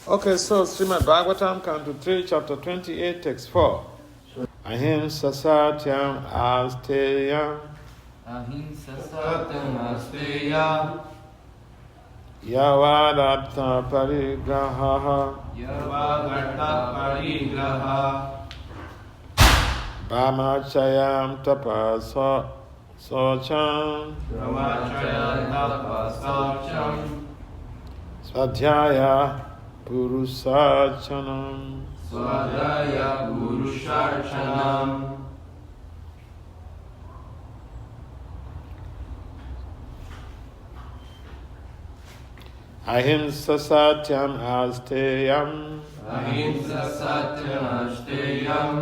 Okay, so Srimad Bhagavatam, Canto 3, Chapter 28, Text 4. Ahimsa satyam asteyam Ahimsa satyam asteya yavadartha parigraha yavadartha parigraha brahmachayam tapasa socham brahmacharya tapasacham swadhyaya purusachanam. swadhyaya purusharchanam. Ahimsa satyam asteyam Ahimsa satyam asteyam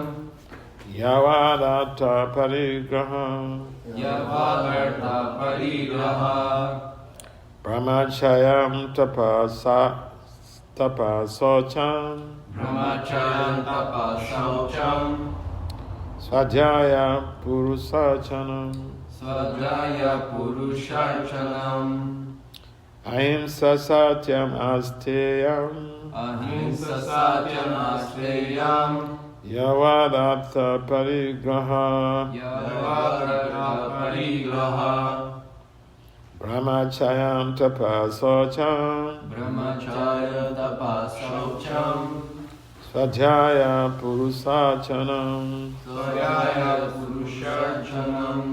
yavadartha parigraha yavadartha parigraha brahmachayam tapasocham brahmacharya tapasacham swadhyaya purusachanam. swadhyaya purusharchanam. Ahimsa satyam asteyam Ahimsa satyam astreyam yavadartha parigraha yavadartha parigraha brahmachayam tapasocham brahmacharya tapasacham swadhyaya purusachanam. swadhyaya purusharchanam.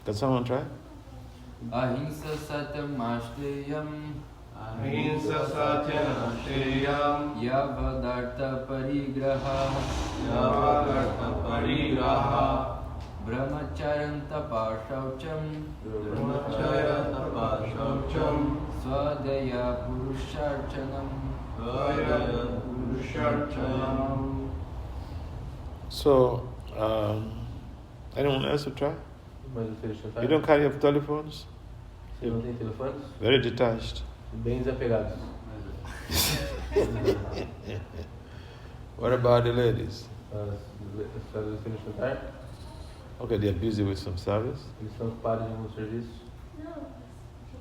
Can someone try? Ahimsa satyam astreyam Ahimsa satyam astreyam yavadartha parigraha yavadartha parigraha brahmacharya tapasacham brahmacharya tapasacham swadhyaya purusharchanam. swadhyaya purusharchanam. So, anyone else to try? Mas vocês You tentaram? don't carry your telephones? Vocês não têm telefones? Very detached. Bem desapegados. What about the ladies? As senhoras vocês tentaram? Okay, they're busy with some service. Eles estão ocupados em algum serviço?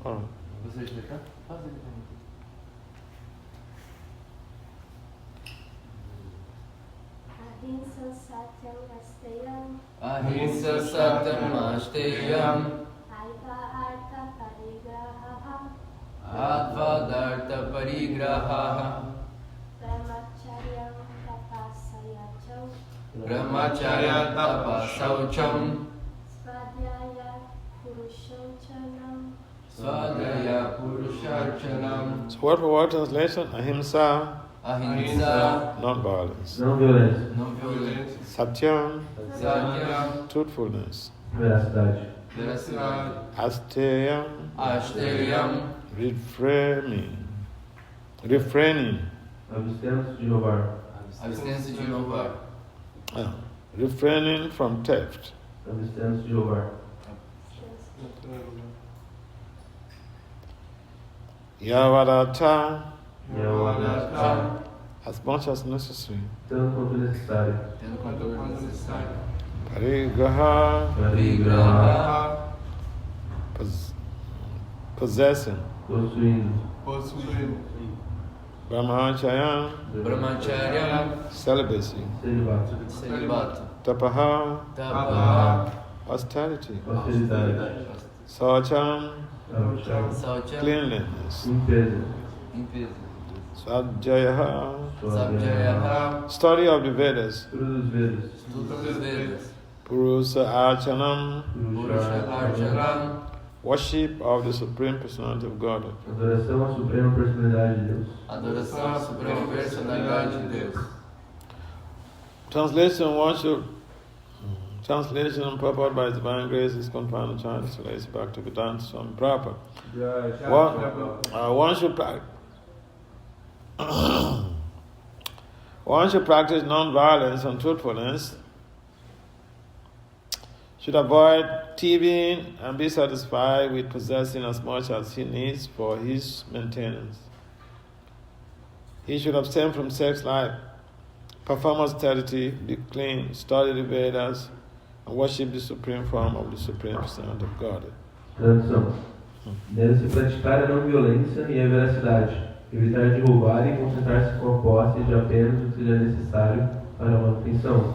All right. Vocês tentaram? Faz ele também. Ahimsa satyam asteyam Ahimsa satyam asteyam aiva artha parigraha advadartha parigraha brahmacharyam tapasayacham brahmacharya tapasaucham swadhyaya purushochanam. swadhyaya purusharchanam. So, word for word translation: Ahimsa, Ahimsa, non-violence. Não violência. no violence. Satyam, Satyam, truthfulness. Veracidade. veracidade. Asteyam, Asteyam, refraining. Abstência de roubar. abstinência de roubar. Refraining from theft. Abstência de roubar. Yavadartha, Yavadartha as much as necessary. Tanto quanto necessário. Tendo controle necessário. Parigraha, Parigraha, possessing. Possuindo. possuindo Brahmacharya, brahmacharya, celibacy. Celibato. celibato. Tapaha, Tapa, austerity. Austeridade. Saucham, saucha, cleanliness. Limpeza. limpeza. Swadhyaya, Sabjaya, study of the Vedas. Estudo dos Vedas. estudo dos Vedas. Purusa Archanam, Purusha Archanam, worship of the Supreme Personality of Godhead. Adoração à Suprema Personalidade de Deus. adoração à suprema personalidade de Deus. Translation and purport by His Divine Grace is confined to China, so let's back to Vedanta Swami Prabhupada. One should practice. One should practice non-violence and truthfulness, should avoid thieving and be satisfied with possessing as much as he needs for his maintenance. He should abstain from sex life, perform austerity, be clean, study the Vedas, and worship the supreme form of the Supreme Personality of God. Tradução. Deve-se praticar a não violência e a veracidade, evitar de roubar e concentrar-se com a posse de apenas o que seja necessário para a manutenção.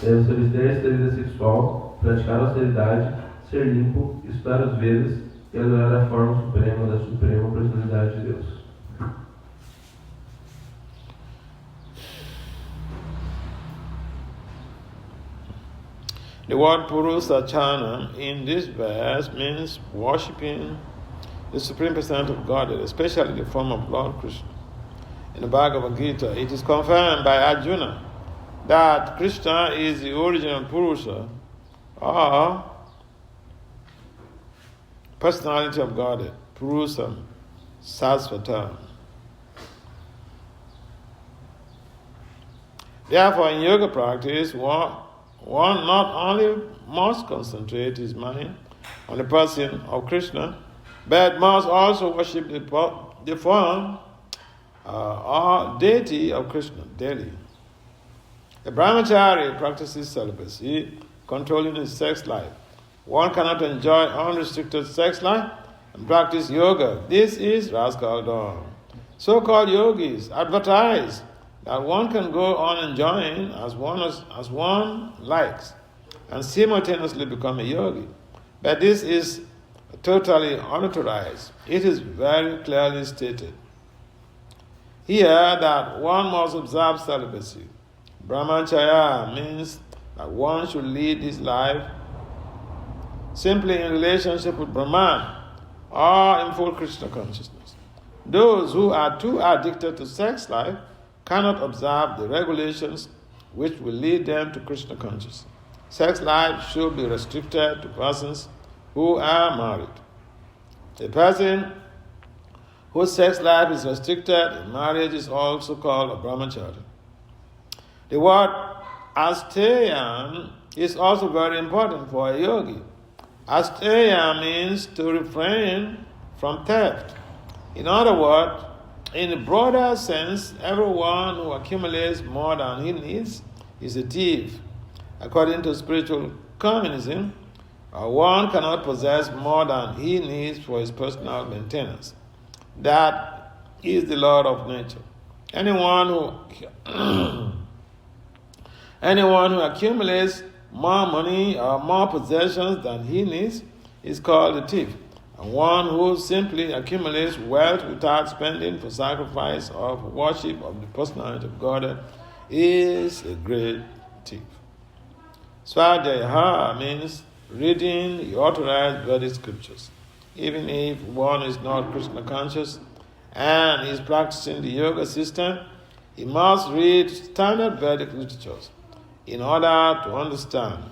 Deve se abster da vida sexual, praticar a austeridade, ser limpo, estudar os Vedas e adorar a forma suprema da suprema personalidade de Deus. The word Purusachana in this verse means worshipping the Supreme Personality of Godhead, especially the form of Lord Krishna. In the Bhagavad Gita, it is confirmed by Arjuna that Krishna is the original Purusha, or personality of Godhead, Purusam, Sasvatam. Therefore, in yoga practice, one not only must concentrate his mind on the person of Krishna, but must also worship the form or deity of Krishna daily. A brahmachari practices celibacy, controlling his sex life. One cannot enjoy unrestricted sex life and practice yoga. This is Raskaldam. So-called yogis advertise that one can go on enjoying as one likes and simultaneously become a yogi. But this is totally unauthorized. It is very clearly stated here that one must observe celibacy. Brahmacharya means that one should lead his life simply in relationship with Brahman or in full Krishna consciousness. Those who are too addicted to sex life cannot observe the regulations which will lead them to Krishna consciousness. Sex life should be restricted to persons who are married. A person whose sex life is restricted in marriage is also called a brahmachari. The word asteyan is also very important for a yogi. Asteya means to refrain from theft. In other words, in a broader sense, everyone who accumulates more than he needs is a thief. According to spiritual communism, one cannot possess more than he needs for his personal maintenance. That is the law of nature. Anyone who accumulates more money or more possessions than he needs is called a thief. And one who simply accumulates wealth without spending for sacrifice or for worship of the personality of God is a great thief. Svadhyaya means reading the authorized Vedic scriptures. Even if one is not Krishna conscious and is practicing the yoga system, he must read standard Vedic literatures in order to understand.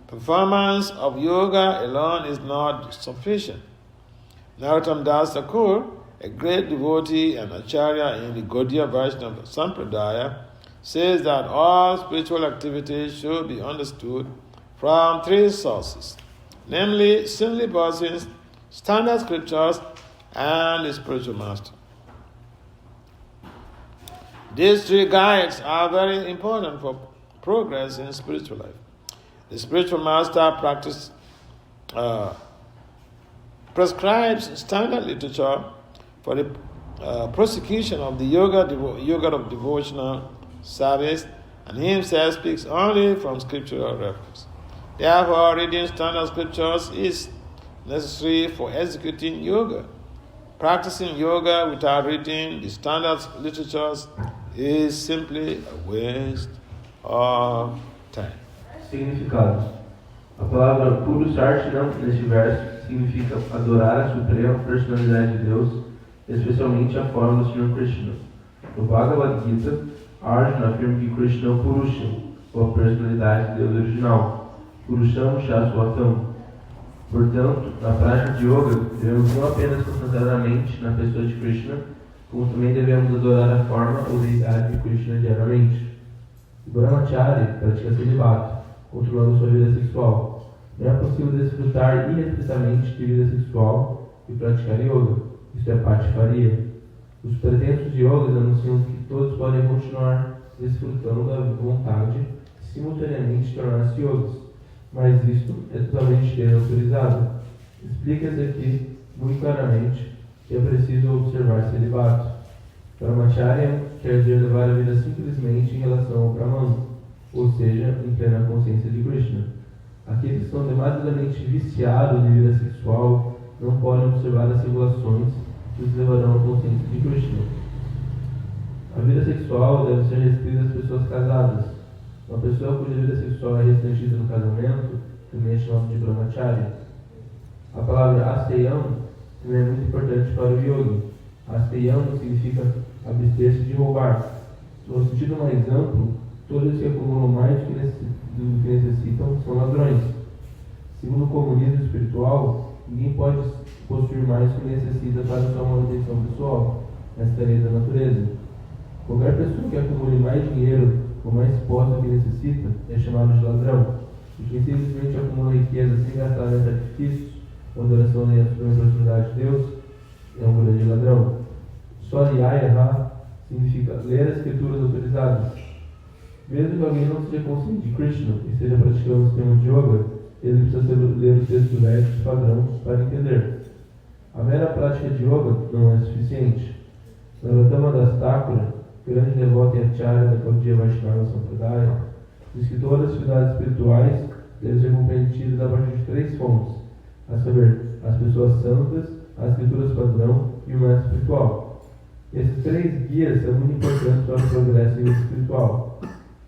Performance of yoga alone is not sufficient. Narottam Das Thakur, a great devotee and acharya in the Gaudiya Vaishnava Sampradaya, says that all spiritual activities should be understood from three sources, namely saintly persons, standard scriptures, and the spiritual master. These three guides are very important for progress in spiritual life. The spiritual master prescribes standard literature for the prosecution of the yoga of devotional service, and he himself speaks only from scriptural reference. Therefore, reading standard scriptures is necessary for executing yoga. Practicing yoga without reading the standard literatures is simply a waste of time. Significado. A palavra Purusarthanam neste verso significa adorar a suprema personalidade de Deus, especialmente a forma do Senhor Krishna. No Bhagavad Gita, Arjuna afirma que Krishna é o Purusha, ou a personalidade de Deus original, Purusham Shaswatam. Portanto, na prática de yoga, devemos não apenas concentrar a mente na pessoa de Krishna, como também devemos adorar a forma ou deidade de Krishna diariamente. O Brahmachari pratica celibato, controlando sua vida sexual. Não é possível desfrutar irrestritamente de vida sexual e praticar yoga. Isto é patifaria. Os pretensos yogas anunciam que todos podem continuar desfrutando da vontade de simultaneamente tornar-se yogas, mas isto é totalmente desautorizado. Explica-se aqui muito claramente que é preciso observar celibato. Brahmacharya quer dizer levar a vida simplesmente em relação ao Brahman, ou seja, em plena consciência de Krishna. Aqueles que estão demasiadamente viciados de vida sexual não podem observar as regulações que os levarão à consciência de Krishna. A vida sexual deve ser restrita às pessoas casadas. Uma pessoa cuja vida sexual é restringida no casamento também é chamada de Brahmacharya. A palavra asteyam também é muito importante para o yogi. Asteyam significa abster-se de roubar. No sentido mais amplo, todos que acumulam mais do que necessitam são ladrões. Segundo o comunismo espiritual, ninguém pode possuir mais do que necessita para sua manutenção pessoal, nesta lei da natureza. Qualquer pessoa que acumule mais dinheiro ou mais posse do que necessita é chamado de ladrão. E quem simplesmente acumula riqueza sem gastar em sacrifícios ou adoração nem a suprema proximidade de Deus é um grande ladrão. Swadhyaya significa ler as escrituras autorizadas. Mesmo que alguém não seja consciente de Krishna e esteja praticando o sistema de yoga, ele precisa ler os textos védicos padrão para entender. A mera prática de yoga não é suficiente. Narottama Das Thakura, grande devoto e acharya da Gaudiya Vaishnava Sampradaya, diz que todas as atividades espirituais devem ser compreendidas a partir de 3 fontes, a saber, as pessoas santas, as escrituras padrão e o mestre espiritual. Esses 3 guias são muito importantes para o progresso espiritual.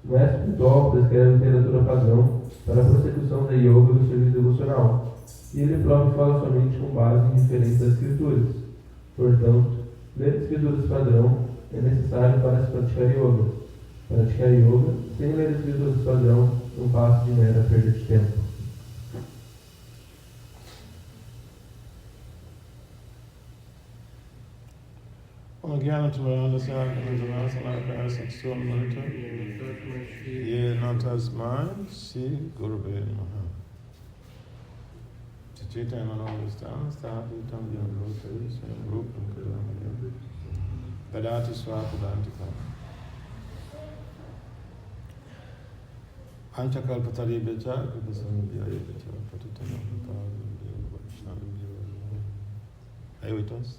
O mestre espiritual prescreve a literatura padrão para a prossecução da yoga do serviço devocional, e ele próprio fala somente com base em referências às escrituras. Portanto, ler as escrituras padrão é necessário para se praticar yoga. Praticar yoga sem ler as escrituras padrão não passa de mera perda de tempo. Again, to understand Ye Natasmai Shri Gurave Namaha. Chaitanya Manavistana Sthapitam Yamrotari Swayamrupam Kadamaya Vedati Swapadantika Panchakalpatari Becha Kripasamudhyaya Becha Patitanam Pavam Vaishnavim Are you with us?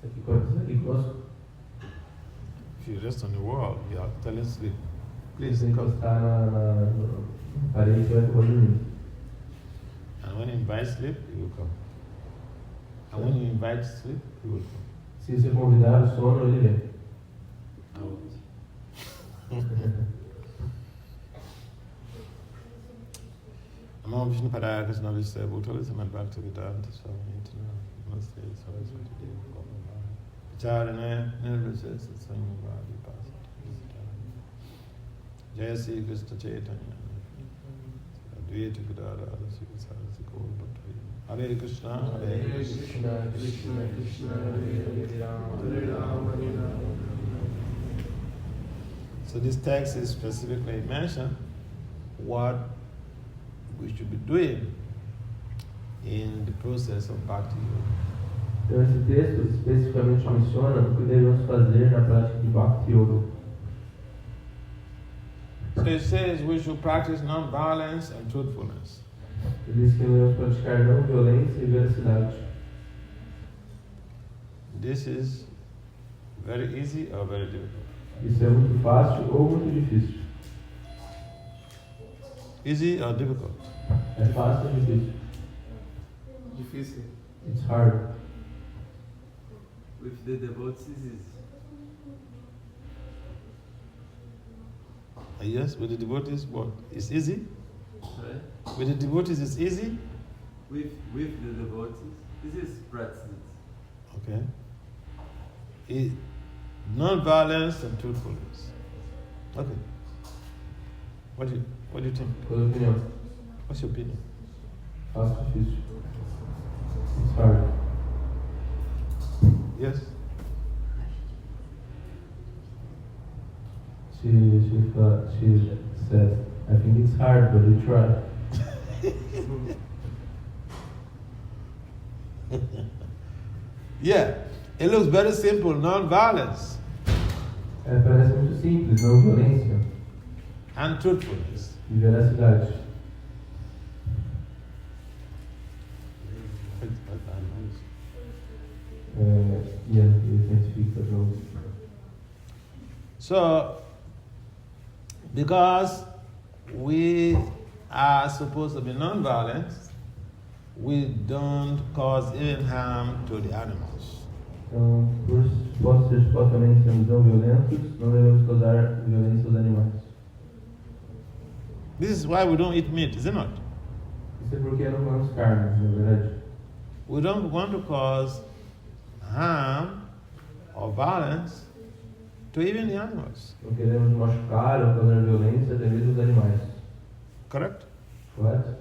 Aqui conosco. If you rest on the wall, you have to tell us sleep. Please encostar na parede e vai acabar dormindo. And when you invite sleep, he will come. And when you invite sleep, he will come. Se você convidar o sono, ele vem. Namo Vishnu Padaya Krishna Vishya Bhutale Samad Bhakti Vedanta Swami Nityananda Namaste Saraswati Devi Gopala Vicharane Nirvishesa Sanyavadi Pasat Jaya Sri Krishna Chaitanya Advaita Gadadhara Sivasarasi Gaur Bhattacharya Hare Krishna Hare Krishna Krishna Krishna Hare Rama Hare Rama Hare Rama. So this text is specifically mentioned what we should be doing in the process of Bhakti Yoga. Então esse texto especificamente menciona o que devemos fazer na prática de Bhakti Yoga. So it says we should practice non-violence and truthfulness. Ele diz que devemos praticar não violência e veracidade. This is very easy or very difficult? Isso é muito fácil ou muito difícil? Easy or difficult? É fácil ou difícil? Difícil. It's hard. With the devotees is easy. Yes, with the devotees, what? It's easy? Right? With the devotees, it's easy? With the devotees, this is practice. Okay. Non-violence and truthfulness. Okay. What do you think? Qual a opinião? What's your opinion? Fácil ou difícil? It's hard. Yes? She says, I think it's hard, but we try. Yeah, it looks very simple, non-violence Parece muito simples, não violência and truthfulness. e veracidade. e identifica jogos. So, because we are supposed to be non-violent, we don't cause even harm to the animals. Então, por ser supostamente sermos não violentos, não devemos causar violência aos animais. This is why we don't eat meat, isn't it? Isso é porque não comemos carne, na verdade. We don't want to cause harm or violence to even the animals. Não queremos machucar ou causar violência até mesmo aos animais. Correct? Correto?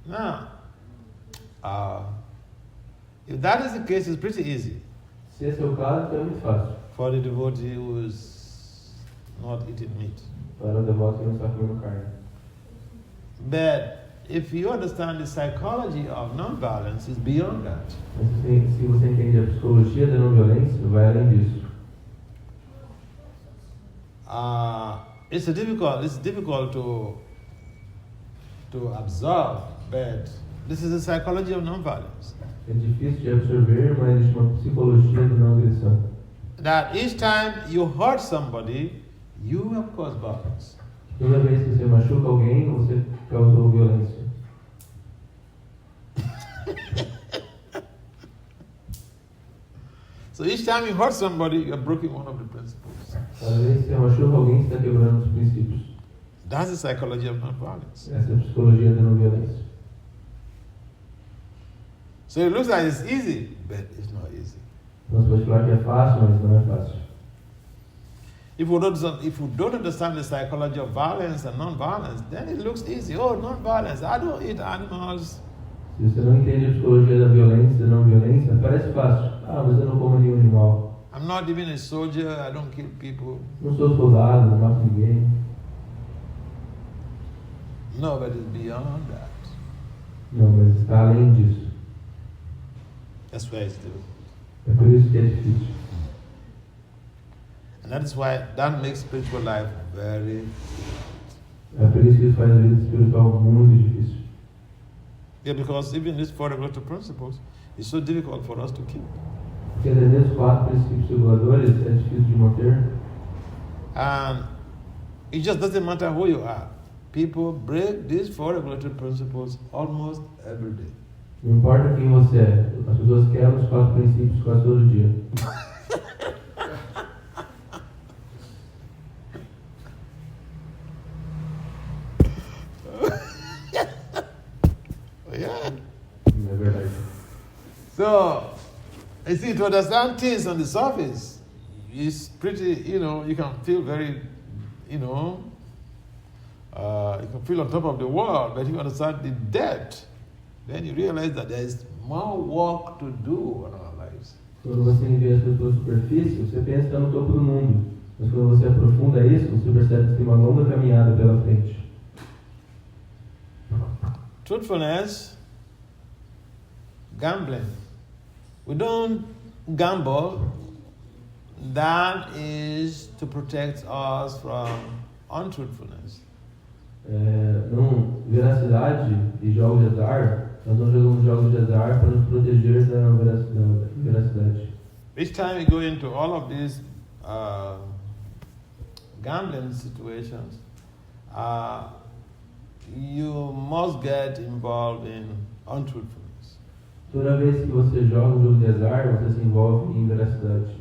Now, if that is the case, it's pretty easy Se esse é o caso, então é muito fácil. for the devotee who is not eating meat. Para o devoto que não está comendo carne. But if you understand the psychology of non-violence, it's beyond that. Mas se você entende a psicologia da não violência, vai além disso. It's difficult to absorb, but this is the psychology of non-violence. É difícil de absorver, mas existe uma psicologia da não agressão. That each time you hurt somebody, you have caused violence. Toda vez que você machuca alguém, você causou violência. So each time you hurt somebody, you are breaking one of the principles. Cada vez que você machuca alguém, você está quebrando os princípios. That's the psychology of non-violence. Essa é a psicologia da não violência. So it looks like it's easy, but it's not easy. Nós podemos falar que é fácil, mas não é fácil. If we don't understand the psychology of violence and non-violence, then it looks easy. Oh, non-violence, I don't eat animals. Se você não entende a psicologia da violência e da não violência, parece fácil. Ah, mas eu não como nenhum animal. I'm not even a soldier, I don't kill people. Não sou soldado, não mato ninguém. No, but it's beyond that. Não, mas está além disso. That's why it's difficult. É por isso que é difícil. And that is why that makes spiritual life very É por isso que isso faz a vida espiritual muito difícil. Yeah, because even these four regulative principles is so difficult for us to keep. Porque até mesmo os 4 princípios reguladores é difícil de manter. And it just doesn't matter who you are. People break these four regulative principles almost every day. Não importa quem você é, as pessoas quebram os 4 princípios quase todo dia. Yeah. É verdade. So, you see, to understand things on the surface is pretty, you can feel very, you can feel on top of the world, but if you understand the depth, then you realize that there is more work to do in our lives. Quando você vê as coisas pela superfície, você pensa que está no topo do mundo. Mas quando você aprofunda isso, você percebe que tem uma longa caminhada pela frente. Truthfulness, gambling. We don't gamble. That is to protect us from untruthfulness. Não, veracidade e jogos de azar, nós não jogamos jogos de azar para nos proteger da veracidade. Each time you go into all of these gambling situations, you must get involved in untruthfulness. Toda vez que você joga um jogo de azar, você se envolve em veracidade.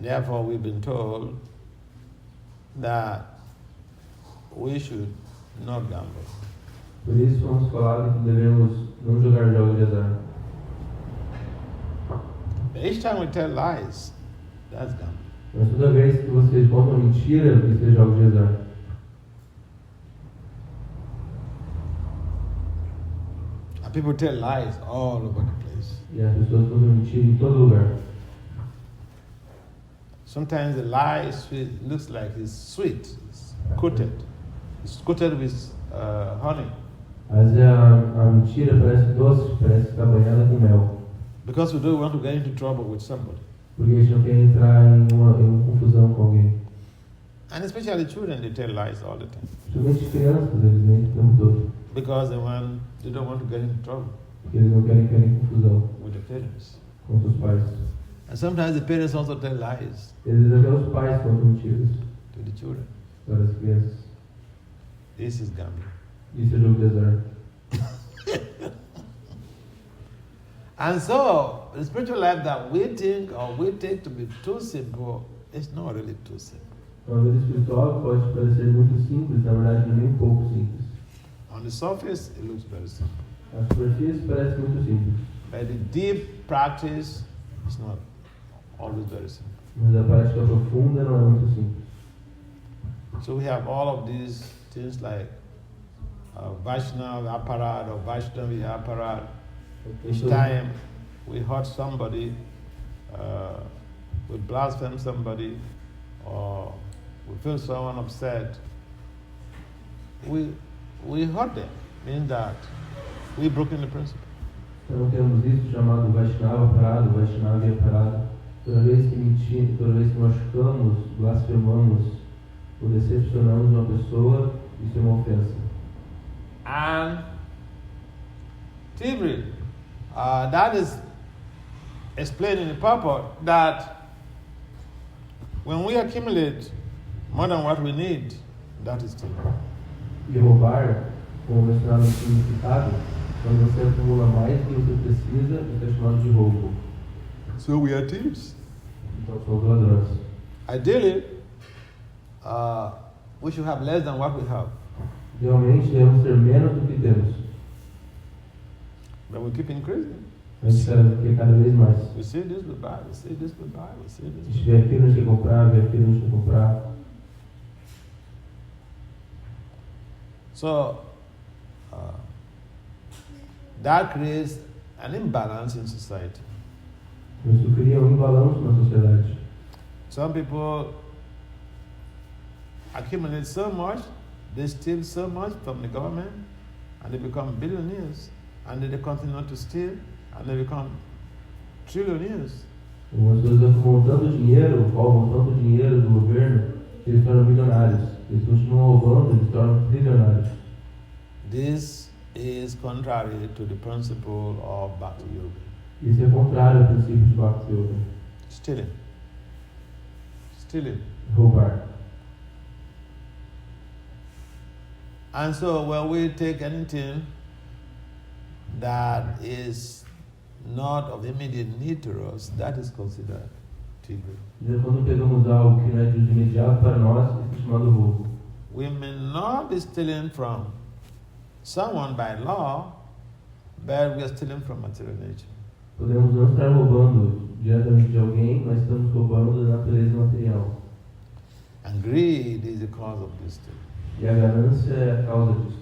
Therefore, we've been told that we should not gamble. Por isso, fomos falados que devemos não jogar jogos de azar. Each time we tell lies, that's gambling. Mas toda vez que vocês contam mentira, isso é jogos de azar. And people tell lies all over the place. E as pessoas contam mentira em todo lugar. Sometimes the lie looks like it's sweet, it's coated with honey. Às vezes a mentira parece doce, parece que está banhada com mel. Because we don't want to get into trouble with somebody. Porque a gente não quer entrar em uma confusão com alguém. And especially children, they tell lies all the time. Principalmente crianças, eles mentem o tempo todo. Because they don't want to get into trouble. Porque eles não querem confusão with the parents. com seus pais. And sometimes the parents also tell lies E às vezes até os pais contam mentiras to the children. para as crianças. This is gambling. Isso é jogo de azar. And so, the spiritual life that we think or we take to be too simple, it's not really too simple. A vida espiritual pode parecer muito simples, na verdade não é nem um pouco simples. On the surface, it looks very simple. A superfície parece muito simples, But the deep practice is not always very simple. mas a prática profunda não é muito simples. So we have all of these things like Vaishnava aparat or Vaishnavi aparat. Each time we hurt somebody, we blaspheme somebody, or we feel someone upset, we hurt them, meaning that we've broken the principle. Então temos isso chamado Vaishnava parado, Vaishnavi parado. Toda vez que mentimos, toda vez que machucamos, blasfemamos ou decepcionamos uma pessoa, isso é uma ofensa. And Tibri, that is explaining the purport that when we accumulate more than what we need, that is Tibri. E roubar, como mencionado no significado, quando você acumula mais do que você precisa, é chamado de roubo. So we are thieves. Então somos ladrões. Ideally, we should have less than what we have. Realmente devemos ter menos do que temos. But we keep increasing. A gente quer cada vez mais. We see this, we buy. We see this, we buy. We see A this. gente vê aquilo, a gente quer comprar, vê aquilo, a gente quer comprar. So, that creates an imbalance in society. Isso cria imbalanço na sociedade. Some people accumulate so much, they steal so much from the government, and they become billionaires, and then they continue to steal, and they become trillionaires. Algumas pessoas acumulam tanto dinheiro, roubam tanto dinheiro do governo, que eles se tornam milionários. Eles continuam roubando, eles se tornam trilionários. This is contrary to the principle of Bhakti Yoga. Isso é contrário ao princípio de Bhakti Yoga. Stealing. Stealing. Roubar. And so when we take anything that is not of immediate need to us, that is considered tigre. E quando pegamos algo que não é de uso imediato para nós, isso é chamado roubo. We may not be stealing from someone by law, but we are stealing from material nature. Podemos não estar roubando diretamente de alguém, mas estamos roubando da natureza material. And greed is the cause of this thing. E a ganância é a causa disso.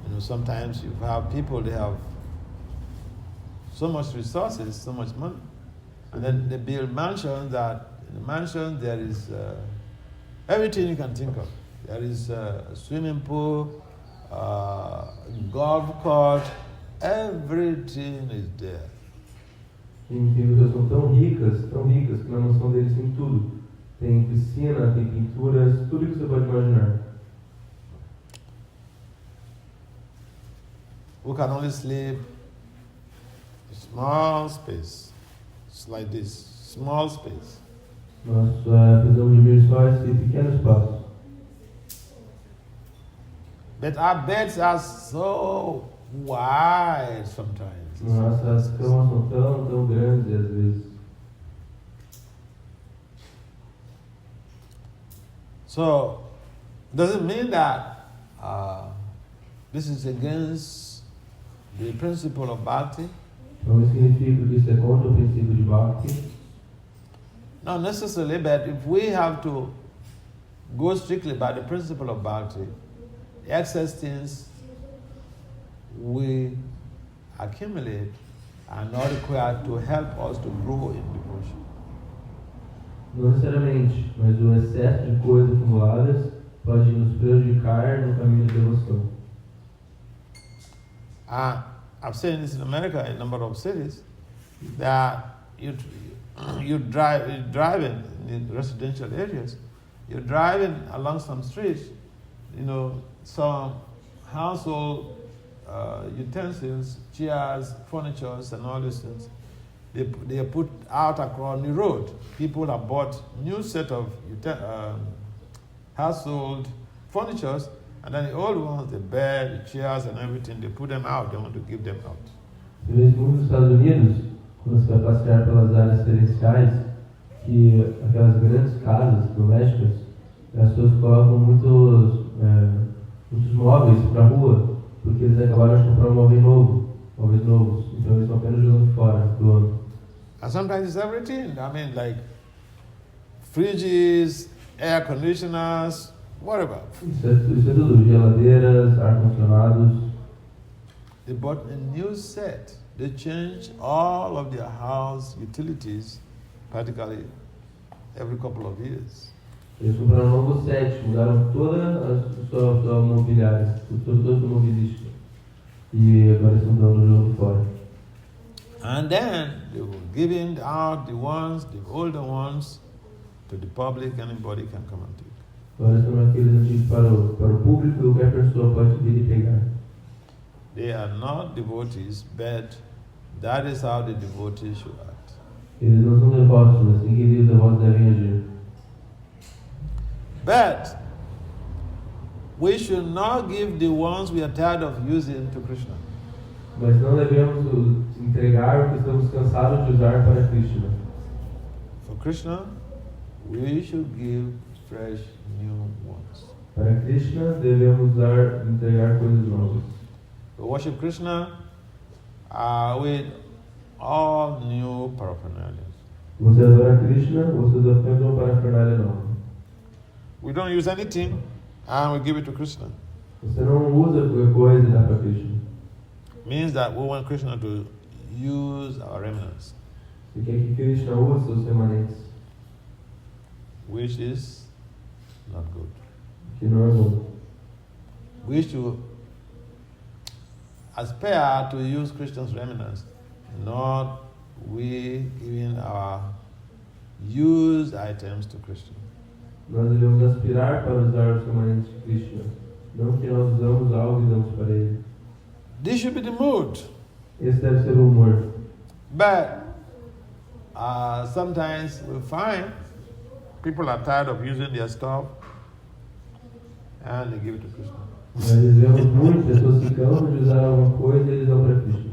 You know, sometimes you have people, they have so much resources, so much money, and then they build mansions that, in the mansion there is everything you can think of. There is a swimming pool, golf court, everything is there. Tem pessoas que são tão ricas, que na mansão deles tem tudo. Tem piscina, tem pinturas, tudo que você pode imaginar. We can only sleep in small space. It's like this, small space. Nós precisamos dormir só esse pequeno espaço. But our beds are so wide sometimes. Nossas camas são tão grandes às vezes. So, does it mean that this is against the principle of bhakti? Não significa que isso é contra o princípio de Bhakti. Not necessarily, but if we have to go strictly by the principle of bhakti, excess things we accumulate are not required to help us to grow in devotion. Não necessariamente, mas o excesso de coisas acumuladas pode nos prejudicar no caminho da devoção. I've seen this in America, in a number of cities, that you driving in residential areas, you're driving along some streets, you know, some household utensils, chairs, furniture, and all these things. They are put out across the road. People have bought new set of household furniture, and then the old ones, the bed, the chairs, and everything, they put them out. They want to give them out. Você vê muito nos Estados Unidos, quando você vai passear pelas áreas residenciais, que aquelas grandes casas domésticas, as pessoas colocam muitos móveis para a rua, porque eles acabaram de comprar móveis novos, então eles estão apenas jogando fora do ano. And sometimes it's everything. I mean, like fridges, air conditioners, whatever. Isso é tudo, geladeiras, ar-condicionados. They bought a new set. They changed all of their house utilities practically every couple of years. Eles compraram um novo set, mudaram toda a sua mobiliária, toda a sua mobilística. E agora estão dando o jogo fora. And then they were giving out the older ones, to the public. Anybody can come and take. Agora estão aqueles antigos para o público e qualquer pessoa pode vir e pegar. They are not devotees, but that is how the devotees should act. Eles não são devotos, mas assim que os devotos devem agir. But we should not give the ones we are tired of using to Krishna. Mas não devemos entregar o que estamos cansados de usar para Krishna. For Krishna, we should give fresh new ones. Para Krishna, devemos entregar coisas novas. We worship Krishna with all new paraphernalia. Você adora Krishna, você usa apenas uma parafernália nova. We don't use anything and we give it to Krishna. Você não usa qualquer coisa e dá para Krishna. Means that we want Krishna to use our remnants, Você quer que Krishna use os remanentes, which is not good. que não é bom. We should aspire to use Krishna's remnants, not we giving our used items to Krishna. Nós devemos aspirar para usar os remanentes de Krishna, não que nós usamos algo e damos para ele. This should be the mood. Esse deve ser o humor. But sometimes we find people are tired of using their stuff and they give it to Krishna. Nós vemos muitas pessoas que cansam de usar alguma coisa e eles dão para Krishna.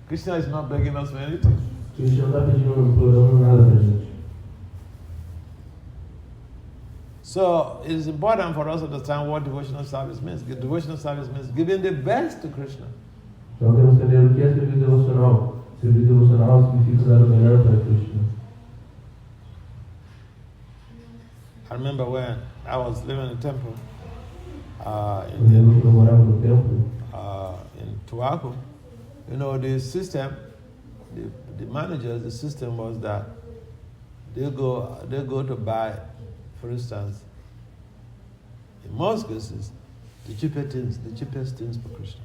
Krishna is not begging us for anything. Krishna não está implorando nada para a gente. So it is important for us to understand what devotional service means. Devotional service means giving the best to Krishna. Então temos que entender o que é serviço devocional. Serviço devocional significa dar o melhor para Krishna. I remember when I was living in the temple Eu morava no templo. in Tuaco. You know, the system, the managers, the system was that they go to buy, for instance, in most cases, the cheapest things for Krishna.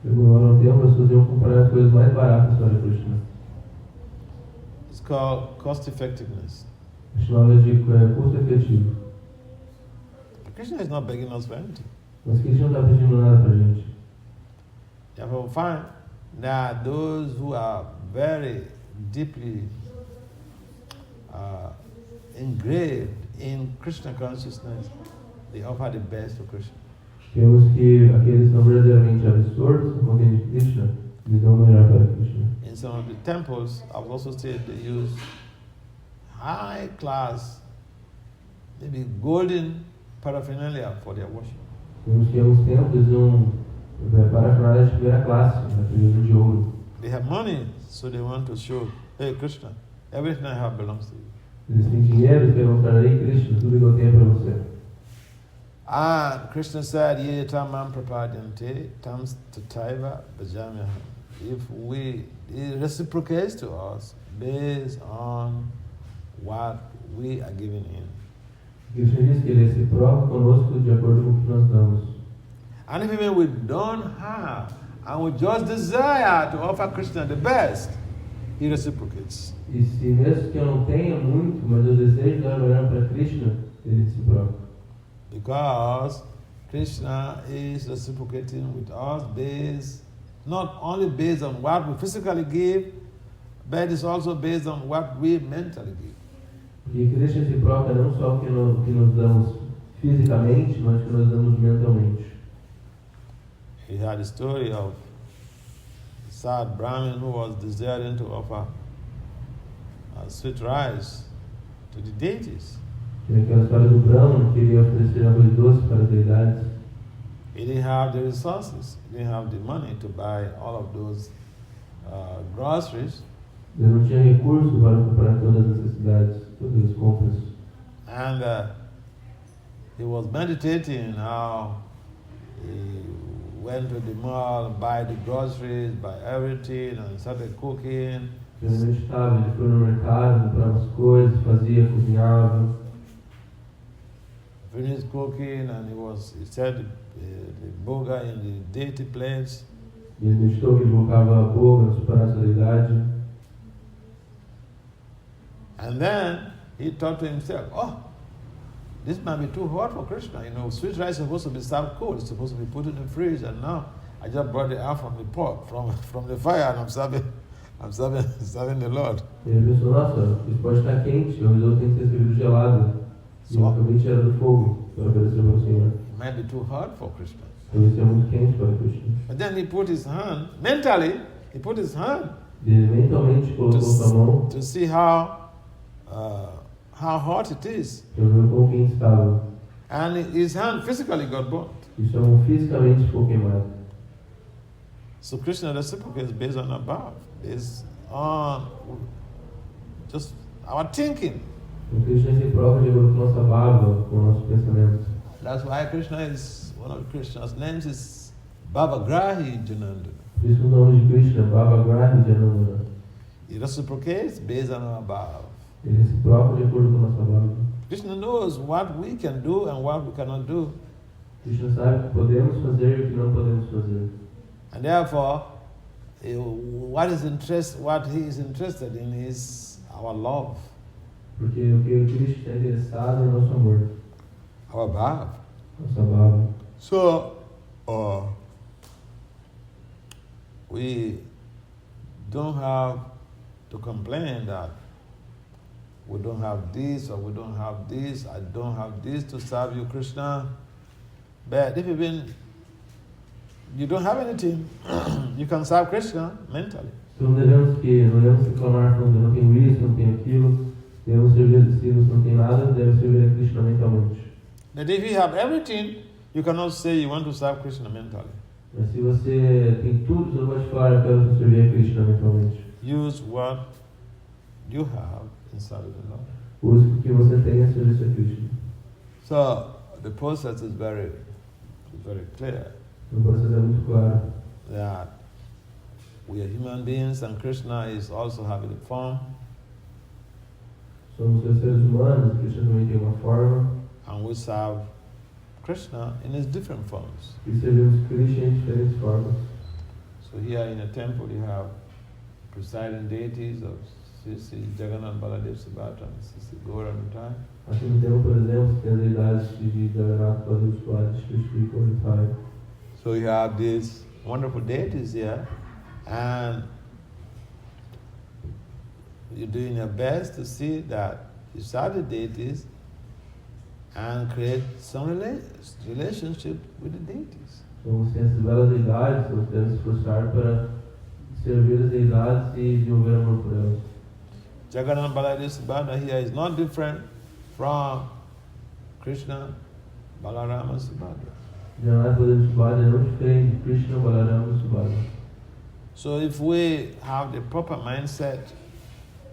Eu morava no templo, as pessoas iam comprar as coisas mais baratas para Krishna. It's called cost effectiveness. Chamava de custo efetivo. Krishna is not begging us for anything. Mas Krishna não está pedindo nada para a gente. Therefore, we find that those who are very deeply engraved in Krishna consciousness, they offer the best to Krishna. Temos que aqueles que são verdadeiramente absortos no conteúdo de Krishna, eles dão o melhor para Krishna. In some of the temples, I've also seen they use high class, maybe golden paraphernalia for their worship. Temos que alguns templos usam parafernália de primeira classe, de ouro. They have money, so they want to show, hey Krishna, everything I have belongs to you. Eles têm dinheiro, eles querem mostrar aí Krishna, tudo que eu tenho é para você. And Krishna said, Ye tamam prapadyante tam tataiva bhajamyaham. If it reciprocates to us based on what we are giving in. Krishna diz que ele é reciproca conosco de acordo com o que nós damos. And if even we don't have, and we just desire to offer Krishna the best, he reciprocates. E se mesmo que eu não tenha muito, mas eu desejo dar o melhor para Krishna, ele reciproca. Because Krishna is reciprocating with us not only based on what we physically give, but it's also based on what we mentally give. Porque Krishna é reciproca não só que nos damos fisicamente, mas que nós damos mentalmente. He had a story of a sad Brahmin who was desiring to offer sweet rice to the deities. Tem aquela história do Brahman que queria oferecer arroz doce para as deidades. He didn't have the resources, he didn't have the money to buy all of those groceries. Ele não tinha recurso para comprar todas as necessidades, todas as compras. And he was meditating how he went to the mall, buy the groceries, buy everything, and started cooking. Ele meditava, ele foi no mercado, comprava as coisas, fazia, cozinhava. Finished cooking, and he set the boga in the deity plates. E ele meditou que ele colocava a boca nos pratos da deidade. And then he thought to himself, oh, this might be too hot for Krishna. You know, sweet rice is supposed to be served cold. It's supposed to be put in the fridge. And now I just brought it out from the pot, from the fire, and I'm serving the Lord. E ele pensou, nossa, isso pode estar quente, o risoto tem que ter servido gelado. E eu acabei de tirar do fogo para oferecer para o Senhor. It might be too hot for Krishna. Talvez seja muito quente para Krishna. But then he put his hand, mentally, he put his hand E ele mentalmente colocou sua mão to see how hot it is. para ver quão quente estava. And his hand physically got burnt. E sua mão fisicamente ficou queimada. So Krishna reciprocates based on above, based on just our thinking. O Krishna é recíproco de acordo com nossa barba, com o nosso pensamento. That's why Krishna is, one of Krishna's names is Bhavagrahi Janandana. Por isso o nome de Krishna é Bhavagrahi Janandana. He reciprocates based on above. Ele é recíproco de acordo com nossa barba. Krishna knows what we can do and what we cannot do. Krishna sabe o que podemos fazer e o que não podemos fazer. And therefore, what he is interested in is our love, Porque o que Krishna está interessado é o nosso amor, our bhava. nossa barba. So, we don't have to complain that we don't have this or we don't have this, I don't have this to serve you, Krishna. But if you don't have anything, you can serve Krishna mentally. Então não devemos reclamar quando não tenho isso, não tenho aquilo. Devemos servir, se não tem nada, devemos servir a Krishna mentalmente. But if you have everything, you cannot say you want to serve Krishna mentally. Mas se você tem tudo, você não pode falar, eu quero servir a Krishna mentalmente. Use what you have in serving the Lord. Use o que você tem a serviço a Krishna. So the process is very clear O processo é muito claro. that we are human beings and Krishna is also having a form, Somos seres humanos, Krishna também tem uma forma, and we serve Krishna in his different forms. e servimos Krishna em diferentes formas. So here in a temple you have presiding deities of Sri Jagannath Baladev Subhadra and Sri Gauranutai. Aqui no templo, por exemplo, tem as deidades de Jagannath, Baladev Subhadra, Sri Gauranutai. So you have these wonderful deities here, and you're doing your best to see that you serve the deities and create some relationship with the deities. Então, sem essas belas deidades, nós devemos esforçar para servir as deidades e desenvolver amor por elas. Jagannath Baladev Subhadra here is not different from Krishna, Balarama Subhadra. Jagannath Baladev Subhadra é não diferente de Krishna, Balarama e Subhadra. So if we have the proper mindset,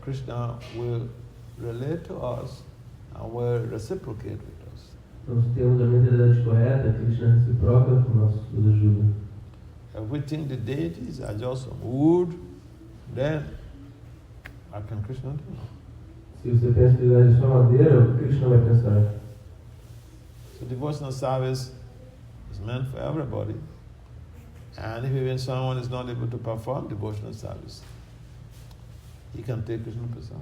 Krishna will relate to us and will reciprocate with us. Então, se temos a mentalidade correta, Krishna é recíproca, nos ajuda. If we think the deities are just some wood, then what can Krishna do? Se você pensa que a deidade é só madeira, o que Krishna vai pensar? So devotional service is meant for everybody. And if even someone is not able to perform devotional service, he can take Krishna Prasad.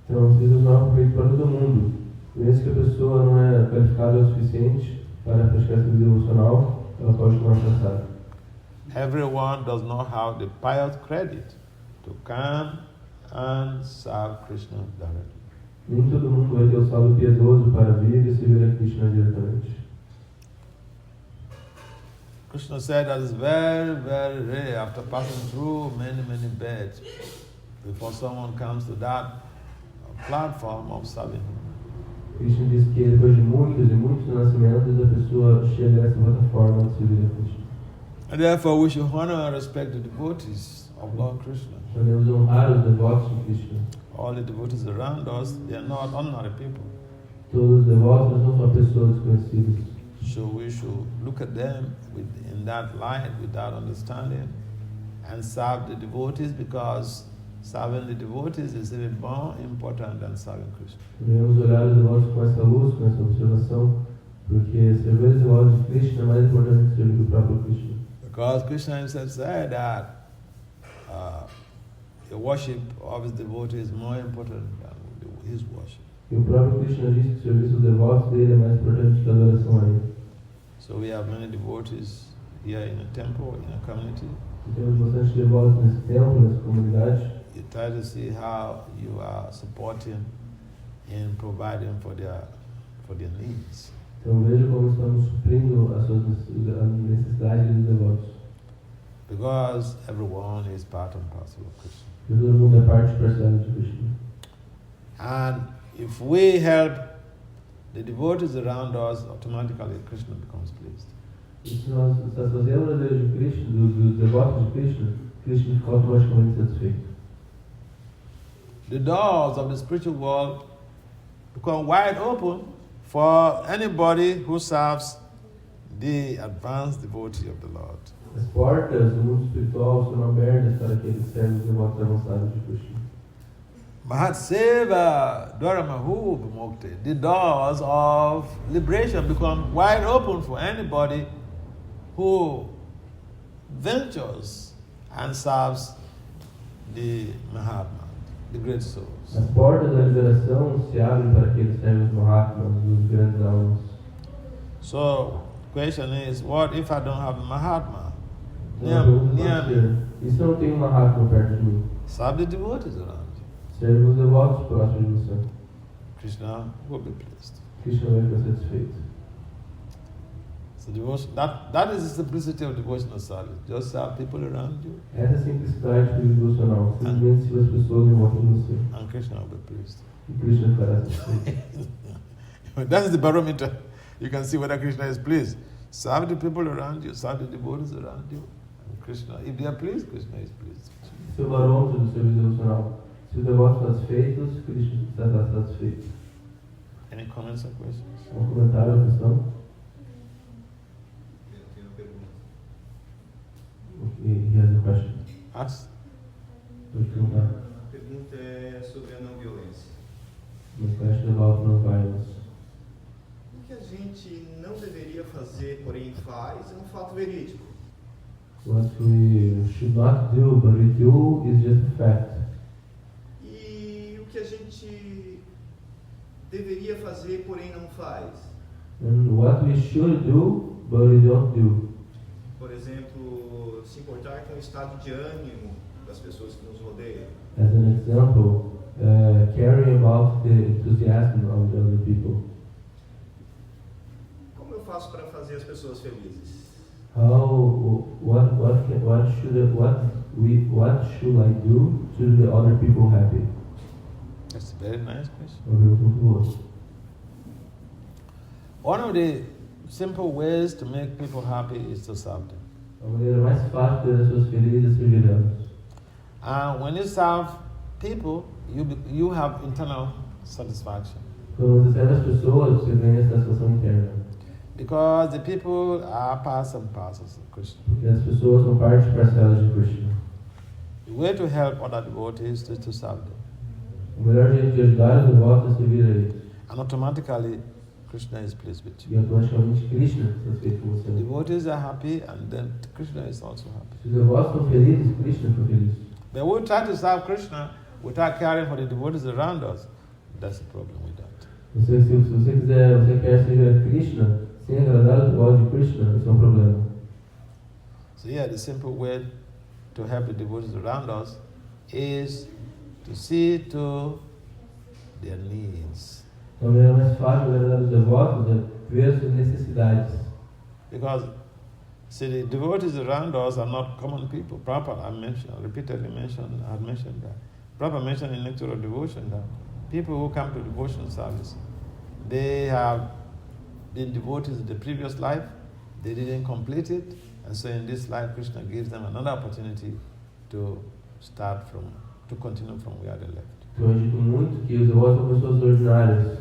Então, o serviço não é feito para todo mundo. Mesmo que a pessoa não é qualificada o suficiente, para praticar essa vida devocional, ela pode tomar passado. Everyone does not have the pious credit to come and serve Krishna directly. Nem todo mundo vai ter o saldo piedoso para vir e servir a Krishna diretamente. Krishna said that it's very, very rare after passing through many, many births before someone comes to that platform of serving him. Krishna diz que depois de muitos e muitos nascimentos, a pessoa chega a essa plataforma de servir a Krishna. And therefore we should honor and respect the devotees of Lord Krishna. Devemos honrar os devotos de Krishna. All the devotees around us, they are not ordinary people. Todos os devotos não são pessoas desconhecidas. So we should look at them in that light, with that understanding, and serve the devotees, because serving the devotees is even more important than serving Krishna. Devemos olhar os devotos com essa luz, com essa observação, porque servir os devotos de Krishna é mais importante que servir o próprio Krishna. Because Krishna himself said that the worship of his devotees is more important than his worship. E o próprio Krishna disse que o serviço dos devotos dele é mais importante que a adoração a ele. So we have many devotees here in the temple, in the community. E temos bastante devotos nesse templo, nessa comunidade. You try to see how you are supporting and providing for their needs. Então veja como estamos suprindo as necessidades dos devotos. Because everyone is part and parcel of Krishna. Porque todo mundo é parte parcial de Krishna. And if we help the devotees around us, automatically Krishna becomes pleased. E se nós satisfazemos a Deus de Krishna, dos devotos de Krishna, Krishna fica automaticamente satisfeito. The doors of the spiritual world become wide open for anybody who serves the advanced devotee of the Lord. As portas do mundo espiritual são abertas para aqueles que servem os devotos avançados de Krishna. Mahatseva Dwaramahu Mukti. The doors of liberation become wide open for anybody who ventures and serves the Mahatma, the great souls. As portas da liberação se abrem para aqueles que servem os Mahatmas, os grandes almas. So, question is, what if I don't have a Mahatma Então, near me? e se eu não tenho um Mahatma perto de mim? Serve the devotees around you. Serve os devotos próximos de você. Krishna will be pleased. Krishna vai ficar satisfeito. So devotion, that is the simplicity of devotional service. Just serve people around you, Essa é a simplicidade do devocional. Simplesmente se as pessoas em volta de você. and Krishna will be pleased. E Krishna ficará satisfeito. That's the barometer. You can see whether Krishna is pleased. Serve the people around you, serve the devotees around you, and Krishna. If they are pleased, Krishna is pleased. Esse é o barômetro do serviço devocional. Se os devotos estão satisfeitos, Krishna estará satisfeito. Any comments or questions? Um comentário ou questão? Eu tenho uma pergunta. He has a question. Ask. Pode perguntar. A pergunta é sobre a não violência. My question about non-violence. O que a gente não deveria fazer, porém faz, é um fato verídico. What we should not do, but we do, is just a fact. E o que a gente deveria fazer, porém não faz. And what we should do, but we don't do. Por exemplo, se importar com o estado de ânimo das pessoas que nos rodeiam. As an example, caring about the enthusiasm of the other people. Como eu faço para fazer as pessoas felizes? What should I do to make the other people happy? That's a very nice question. Uma pergunta muito boa. One of the simple ways to make people happy is to serve them. A maneira mais fácil de ter as pessoas felizes é servir elas. And when you serve people, you have internal satisfaction. Quando você serve as pessoas, você ganha satisfação interna. Because the people are parts and parcels of Krishna. Porque as pessoas são parte parcelas de Krishna. The way to help other devotees is to serve them. O melhor jeito de ajudar os devotos é servir a eles. And automatically, Krishna is pleased with you. E automaticamente Krishna é satisfeito com The você. devotees are happy, and then Krishna is also happy. Se os devotos estão felizes, Krishna fica feliz. But we try to serve Krishna without caring for the devotees around us. That's the problem with that. Se você quer servir a Krishna sem agradar o devoto de Krishna, isso é um problema. So yeah, the simple way to help the devotees around us is to see to their needs. Então, a maneira mais fácil de agradar os devotos é ver as suas necessidades. Because, see, the devotees around us are not common people. Prabhupada, I repeatedly mentioned that. Prabhupada mentioned in Nectar of Devotion that people who come to devotion service, they have been devotees in the previous life, they didn't complete it, and so in this life Krishna gives them another opportunity to continue from where they left. Então, eu digo muito que os devotos são pessoas ordinárias.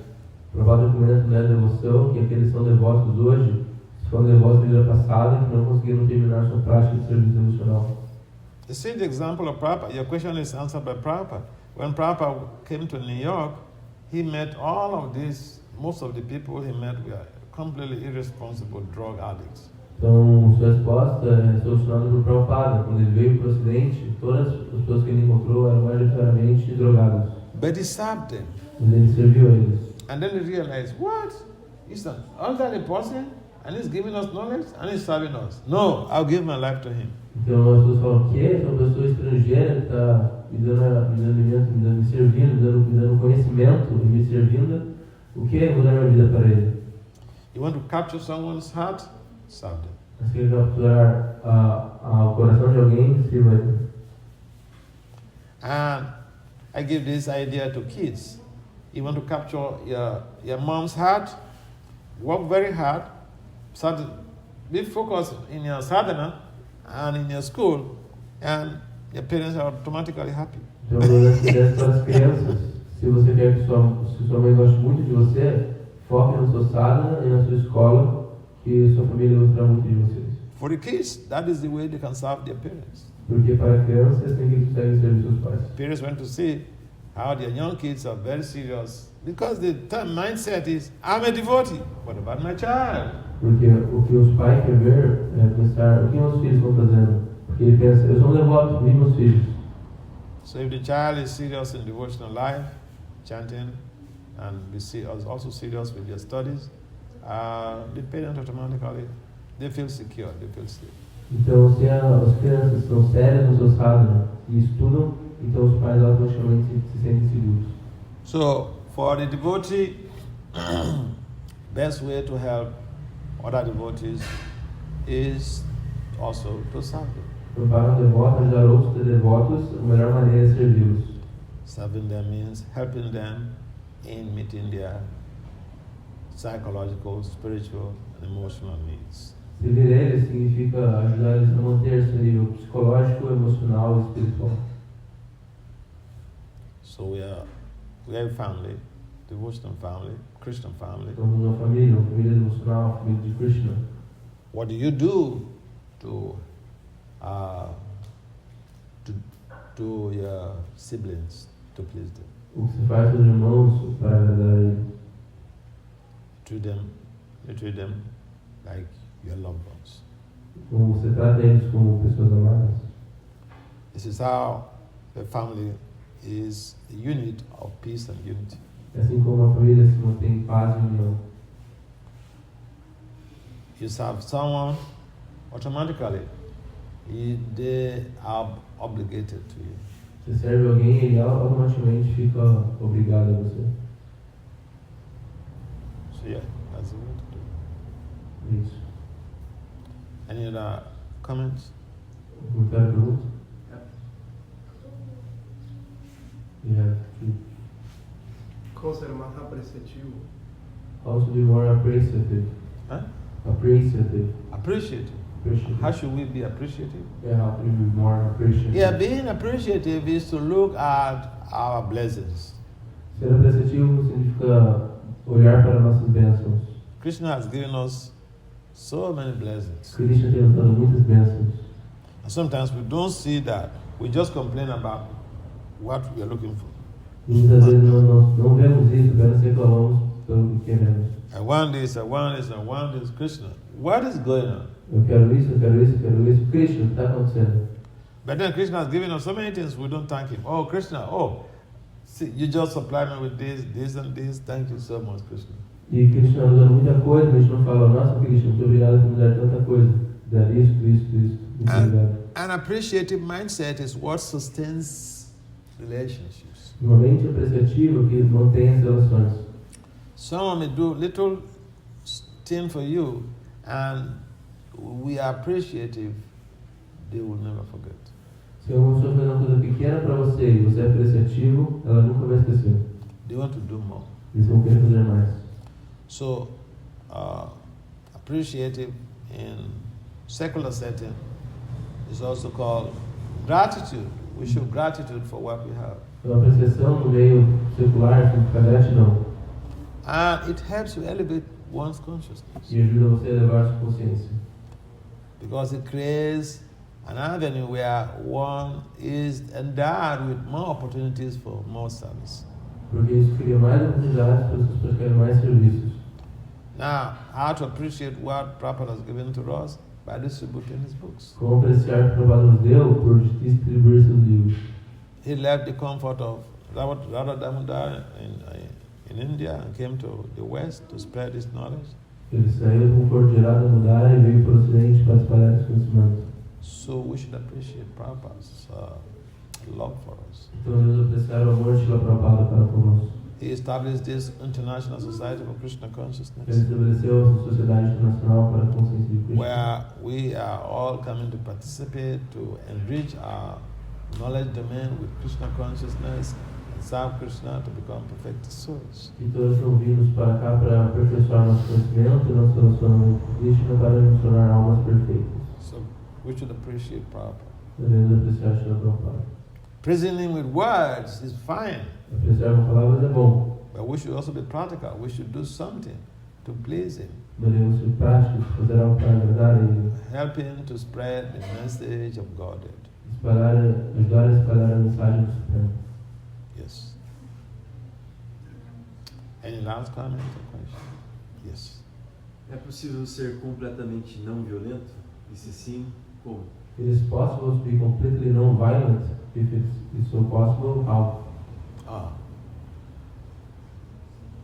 Prabhupada documento na devoção que aqueles são devotos hoje, se foram devotos da vida passada, que não conseguiram terminar sua prática de serviço devocional. You see the example of Prabhupada. Your question is answered by Prabhupada. When Prabhupada came to New York, he met all of these, most of the people he met were completely irresponsible drug addicts. Então, sua resposta é solucionada por Prabhupada. Quando ele veio para o Ocidente, todas as pessoas que ele encontrou eram majoritariamente drogados. But he served them. Mas ele serviu a eles. And then he realized, what? He's an elderly person, and he's giving us knowledge, and he's serving us. No, I'll give my life to him. Então as pessoas falam, o quê? É uma pessoa estrangeira que está me servindo, me dando conhecimento e me servindo. O que é mudar minha vida para ele? You want to capture someone's heart? Serve them. Se quer capturar o coração de alguém, sirva ele. And I give this idea to kids. You want to capture your mom's heart? Work very hard. Be focused in your sadhana and in your school, and your parents are automatically happy. Então, eu dou para as crianças. Se você quer que sua mãe goste muito de você, foque na sua sadhana e na sua escola, que sua família gostará muito de vocês. For the kids, that is the way they can serve their parents. Porque para crianças, assim que eles conseguem servir seus pais. Parents want to see how their young kids are very serious, because the mindset is, I'm a devotee. What about my child? Porque o que os pais querem ver é pensar o que meus filhos estão fazendo. Porque ele pensa, eu sou um devoto, vi meus filhos. So if the child is serious in devotional life, chanting, and also serious with their studies, the parents automatically, they feel secure, they feel safe. Então, se as crianças estão sérias no seu sadhana e estudam, então os pais automaticamente se sentem seguros. So, for the devotee, best way to help other devotees is also to serve them. Então, para um devoto, ajudar outros devotos, a melhor maneira é servi-los. Serving them means helping them in meeting their psychological, spiritual, and emotional needs. Servir eles significa ajudar eles a manter seu nível psicológico, emocional e espiritual. So we are a family, devotional family, Christian family. Somos uma família devocional, uma família de Krishna. What do you do to your siblings to please them? O que se faz com os irmãos para agradar eles? You treat them like your loved ones. Como você trata eles como pessoas amadas. This is how the family is a unit of peace and unity. Assim como uma família se mantém em paz e união. You serve someone, automatically they are obligated to you. Você serve alguém e ele automaticamente fica obrigado a você. So yeah, that's the way to do it. Isso. Any other comments? Comentário, pergunta? Como ser mais apreciativo? How to be more appreciative. Huh? Appreciative. Appreciative. Appreciative. How should we be appreciative? Yeah, how to be more appreciative. Yeah, being appreciative is to look at our blessings. Ser apreciativo significa olhar para nossas bênçãos. Krishna has given us so many blessings. Krishna tem nos dado muitas bênçãos. And sometimes we don't see that. We just complain about what we are looking for. E muitas vezes nós não vemos isso, apenas reclamamos pelo que queremos. I want this, I want this, I want this. Krishna, what is going on? Eu quero isso, eu quero isso, eu quero isso. Krishna, o que está acontecendo? But then Krishna has given us so many things, we don't thank him. Oh, Krishna, see, you just supply me with this, and this. Thank you so much, Krishna. E Krishna está dando muita coisa, mas a gente não fala, nossa Krishna, muito obrigado por me dar tanta coisa. Dar isso. Muito obrigado. An appreciative mindset is what sustains relationships. Uma mente apreciativa que mantém as relações. Someone may do little thing for you, and we are appreciative, they will never forget. Se uma pessoa faz uma coisa pequena para você e você é apreciativo, ela nunca vai esquecer. They want to do more. Eles vão querer fazer mais. So, appreciative in secular setting is also called gratitude. We show gratitude for what we have. Então, a apreciação no meio secular significa gratidão. And it helps you elevate one's consciousness. E ajuda você a elevar sua consciência. Because it creates an avenue where one is endowed with more opportunities for more service. Porque isso cria mais oportunidades para as pessoas praticarem mais serviços. Now, how to appreciate what Prabhupada has given to us? By distributing his books. Como apreciar o que o Prabhupada nos deu por distribuir seus livros. He left the comfort of Radha Damodar in India and came to the West to spread his knowledge. Ele saiu do conforto de Radha Damodar e veio para o Ocidente para espalhar esse conhecimento. So we should appreciate Prabhupada's love for us. Então devemos apreciar o amor de Srila Prabhupada para conosco. He established this International Society for Krishna Ele Consciousness, estabeleceu essa Sociedade Internacional para a Consciência de Krishna, where we are all coming to participate to enrich our knowledge domain with Krishna consciousness and serve Krishna to become perfected souls. e todos estão vindos para cá para aperfeiçoar nosso conhecimento e nosso relacionamento com Krishna para nos tornar almas perfeitas. So we should appreciate Prabhupada. Devemos apreciar Srila Prabhupada. Praising him with words is fine, Apreciar com palavras é bom, but we should also be practical. We should do something to please him. devemos ser práticos, fazer algo para agradar e Help him to spread the message of Godhead. ajudar a espalhar a mensagem do Supremo. Yes. Any last comment or question? Yes. É possível ser completamente não violento? E se sim, como? It is possible to be completely non-violent. If it's so possible, how?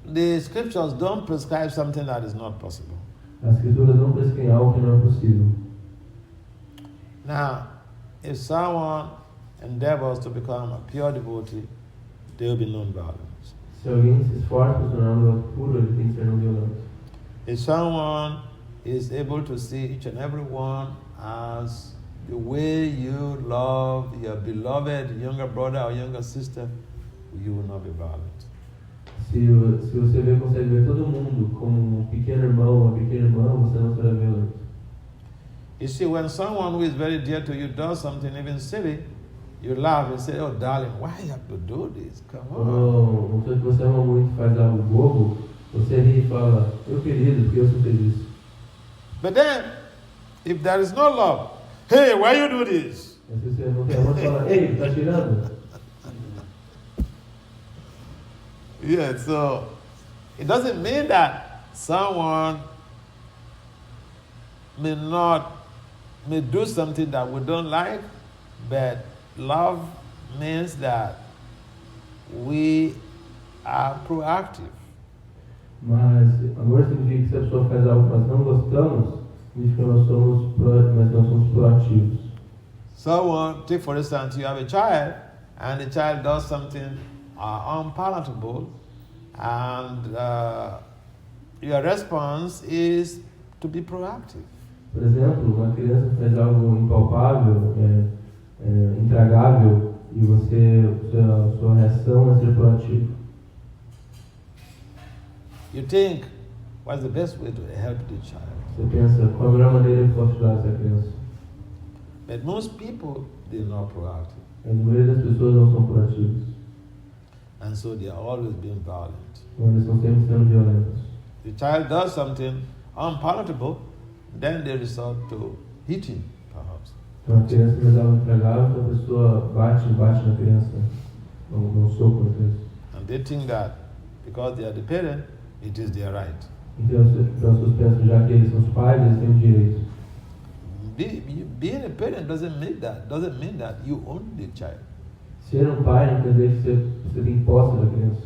The scriptures don't prescribe something that is not possible. As escrituras não prescrevem algo que não é possível. Now, if someone endeavors to become a pure devotee, they will be non-violent. Se alguém se esforça para se tornar um devoto puro, ele tem que ser não violento. If someone is able to see each and every one as the way you love your beloved younger brother or younger sister, you will not be violent. Se você consegue ver todo mundo como um pequeno irmão, uma pequena irmã, você não será violento. You see, when someone who is very dear to you does something even silly, you laugh and say, "Oh, darling, why you have to do this? Come on." Quando uma pessoa que você ama muito faz algo bobo, você ri e fala, meu querido, porque eu sou feliz. But then, if there is no love, hey, why you do this? Mas se você não tem amor, você fala, ei, tá tirando? Yeah, so it doesn't mean that someone may do something that we don't like, but love means that we are proactive. Mas amor significa que se a pessoa faz algo que nós não gostamos, significa que nós somos proativos. Someone, take for instance, you have a child, and the child does something unpalatable, and your response is to be proactive. Por exemplo, uma criança faz algo impalpável, intragável, e sua reação é ser proativo. You think, what's the best way to help the child? Você pensa, qual a melhor maneira que posso ajudar essa criança? But most people, they're not proactive. A maioria das pessoas não são proativas. And so they are always being violent. Então eles estão sempre sendo violentos. The child does something unpalatable, then they resort to hitting, perhaps. Então a criança faz algo intragável, a pessoa bate na criança, não soco na criança. And they think that because they are the parent, it is their right. Então as pessoas pensam, já que eles são os pais, eles têm o direito. Being a parent doesn't mean that you own the child. Ser pai não quer dizer que você tem posse da criança.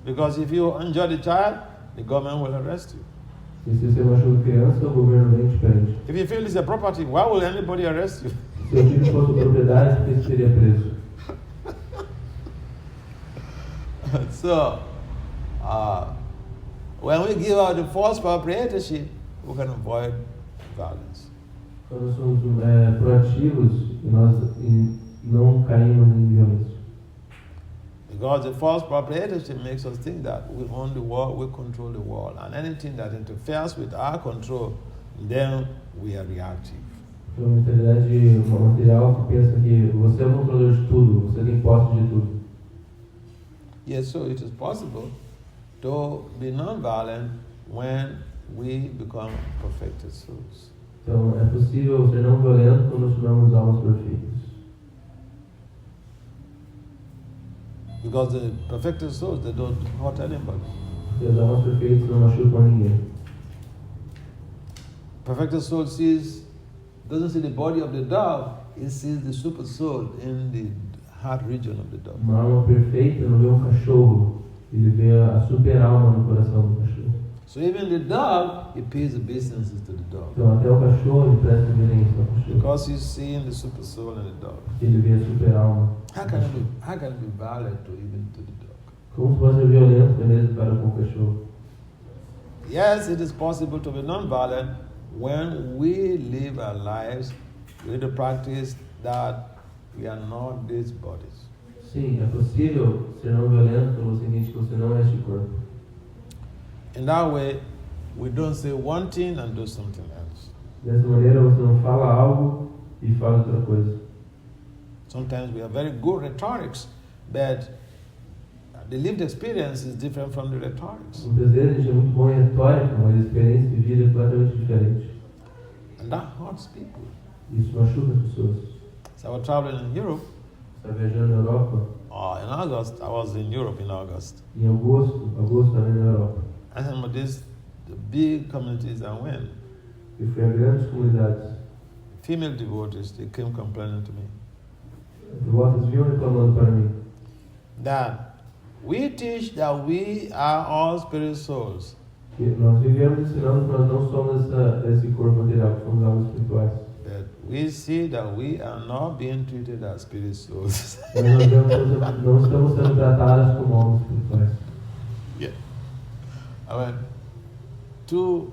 Because if you enjoy the child, the government will arrest you. E se você machuca criança, o governo vem e te prende. If you feel it's a property, why will anybody arrest you? Se o filho fosse propriedade, por que você seria preso? So, when we give out the false proprietorship, we can avoid violence. Quando nós somos proativos e nós não caímos em violência. Because the false proprietorship makes us think that we own the world, we control the world, and anything that interferes with our control, then we are reactive. Então, a mentalidade material que pensa que você é o controlador de tudo, você tem posse de tudo. Yes, so it is possible to be non-violent when we become perfected souls. Então, é possível ser não violento quando nos tornamos almas perfeitas. Because the perfected souls, they don't hurt anybody. Porque as almas perfeitas não machucam ninguém. Perfected soul doesn't see the body of the dog, it sees the super soul in the heart region of the dog. Uma alma perfeita não vê um cachorro, ele vê a super alma no coração do cachorro. So even the dog, he pays obeisances to the dog. Então até o cachorro ele presta reverência ao cachorro. Because he's seeing the super soul in the dog. Porque ele vê a super alma. How can it be violent to even to the dog? Como se pode ser violento mesmo para com o cachorro? Yes, it is possible to be non-violent when we live our lives with the practice that we are not these bodies. Sim, é possível ser não violento quando você entende que você não é este corpo. In that way, we don't say one thing and do something else. Dessa maneira você não fala algo e fala outra coisa. Sometimes we have very good rhetorics, but the lived experience is different from the rhetorics. Muitas vezes a gente é muito bom em retórica, mas a experiência de vida é completamente diferente. And that hurts people. Isso machuca as pessoas. So I was traveling in Europe. Está viajando na Europa. In August, I was in Europe in August. Em agosto também na Europa. And some of the big communities I went, Eu fui a grandes comunidades. female devotees, they came complaining to me Devotas vinham reclamando para mim. that we teach that we are all spirit souls. Que nós vivemos ensinando que nós não somos esse corpo material, que somos almas espirituais. But we see that we are not being treated as spirit souls. Mas nós não estamos sendo tratadas como almas espirituais. I mean, two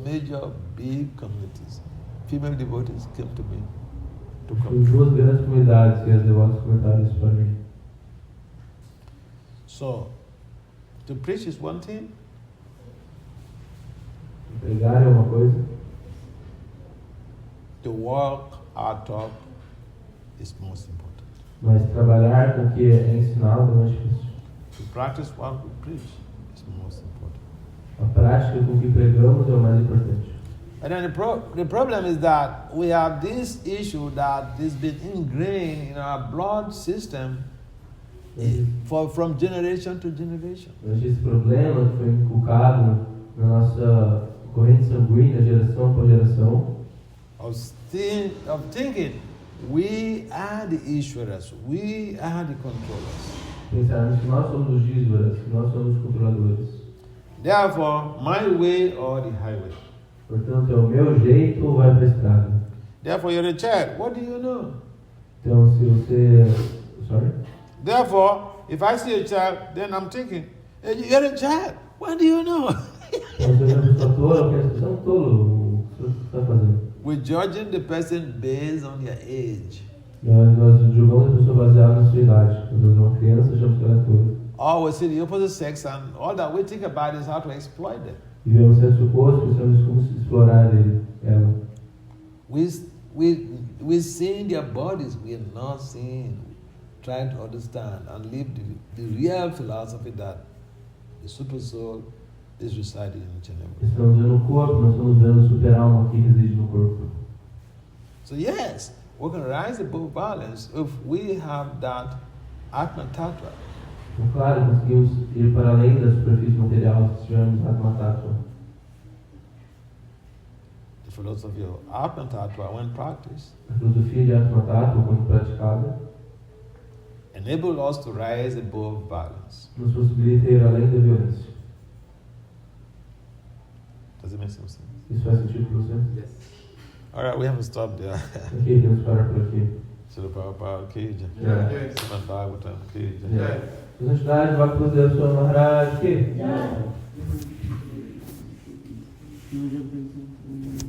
major big communities, female devotees came to me to Em come. duas grandes comunidades que as devotas comentaram isso para mim. So, to preach is one thing, Pregar é uma coisa, to walk our talk is most important. mas trabalhar com o que é ensinado é mais difícil. To practice what we preach is most important. A prática com o que pregamos é o mais importante. And then the problem is that we have this issue that has been ingrained in our blood system from generation to generation. Mas esse problema que foi inculcado na nossa corrente sanguínea, geração por geração, Of thinking we are the Ishwaras, we are the controllers. pensarmos que nós somos os dísvaras, que nós somos os controladores. Therefore, my way or the highway. Portanto, é o meu jeito ou vai para a estrada. Therefore, you're a child. What do you know? Então, se você... Sorry? Therefore, if I see a child, then I'm thinking, hey, you're a child. What do you know? Então, se eu vejo uma pessoa tola, eu penso, você é um tolo, o que você está fazendo? We're judging the person based on their age. Nós julgamos a pessoa baseada na sua idade. Quando nós vemos uma criança, achamos que ela é tola. Or we see the opposite sex, and all that we think about is how to exploit them. E vemos o sexo oposto, pensamos como se explorar ela. We're seeing their bodies, we are not seeing, trying to understand and live the real philosophy that the super soul is residing in each and every. Estamos vendo o corpo, nós estamos vendo a super alma que reside no corpo. So yes, we can rise above violence if we have that Atma Tattva. Então, claro, conseguimos ir para além da superfície material se tivermos Atma Tattva. The philosophy of Atma Tattva, when practiced, A filosofia de Atma Tattva, quando praticada, enable us to rise above violence. nos possibilita ir além da violência. Does it make some sense? Isso faz sentido para você? Yes. All right, we have to stop there. Ok, vamos parar por aqui. Srila Prabhupada ki jai. Yes. Srimad Bhagavatam ki jai. Yes. Santidade, Bhakti Swami Maharaj, que?